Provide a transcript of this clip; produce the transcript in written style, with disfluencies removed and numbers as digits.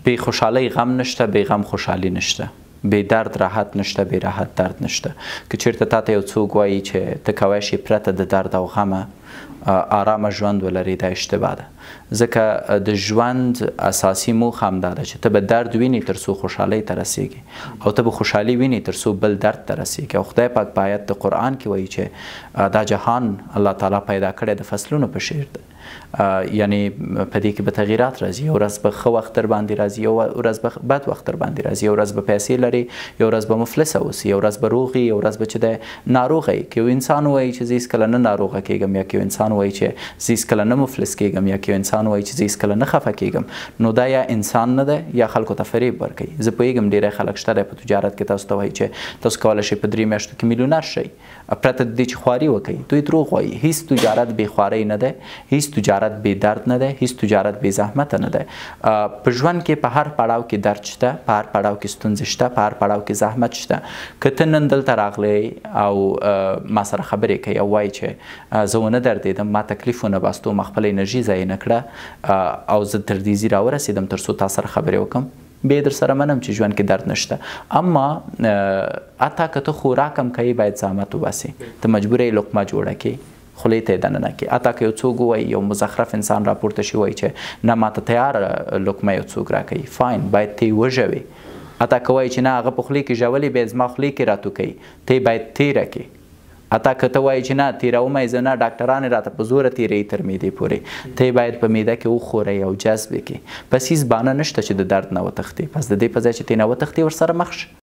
بې خوشحالۍ غم نشته، بې غم خوشحالي نشته، بې درد راحت نشته، بې راحت درد نشته. که چېرته تا ته یو څوک وایي چې ته کولی شې پرته د درد او غمه آرامه ژوند ولري، دا اشتباه ده. ځکه د ژوند اساسي موخه همدا ده چې ته به درد ویني تر څو خوشحالۍ ته رسیږي، او ته به خوشحالي ویني تر څو بل درد ته رسیږي. او خدای پاک په آیت د قرآن کې وایي چې دا جهان الله تعالی پیدا کړی د فصلونو په شیر ده. یعنی په دې کې به تغییرات راځي، یو ورځ به ښه وخت در باندې راځي، یو ورځ به بد وخت در باندې راځي، یو ورځ به پیسې لري، یو ورځ به مفلسه اوسي، یو ورځ به روغ وي، یو ورځ به چې دی ناروغه وي. که یو انسان وایي چې زه هېڅکله نه ناروغه کېږم، یا که یو انسان وایي چې زه هېڅکله نه مفلس کېږم، یا که یو انسان وایي چې زه هېڅکله نه خفه کېږم، نو دا یا انسان نه دی یا خلکو ته فریب ورکوي. زه پوهېږم ډېری خلک شته دی په تجارت کې تاسو ته وایي چې تاسو کولی شئ په 3 میاشتو کې میلیونر شئ، پرته د دې چې خواري وکړئ. دوی دروغ وایي. هېڅ تجارت بې خوارۍ نه دی، هېڅ تجارت بې درد نه دی، هېڅ تجارت بې زحمته نه دی. په ژوند کې په هر پړاو کې درد شته، په هر پړاو کې ستونزې شته، په هر پړاو کې زحمت شته. که ته نن دلته راغلی او ما سره خبرې کوي او وایي چې زه ونه دردېدم، ما تکلیف ونه باستو، ما خپله انرژي ضایع نه کړه او زه تر دې ځي راورسېدم تر څو تا سره خبرې وکړم، بیا در سره منم چې ژوند کې درد نشته. اما حتی که ته خوراک هم کوي باید زحمت وباسې. ته مجبوره یې لقمه جوړه کړې، خولې ته یې دننه کړي. حتی که یو څوک ووایي، یو مزخرف انسان راپورته شي وایي چې نه ماته تیاره لقمه یو څوک راکوي، فاین، باید ته یې وژوې. حتی که وایي چې نه هغه په خولې کې ژولې بیا زما خولې کې راتو کوي، ته یې باید تیره کړې. حتی که ته وایي چې نه تیرومه یې زه نه، ډاکټران یې راته په زوره تیروي تر معدې پورې، ته یې باید په معده کې وخورئ او جذب یې کړي. بس هېڅ بانه نشته چې د درد نه وتښتې. پس د دې په ځای چې ته نه وتښتې ورسره مخ شه.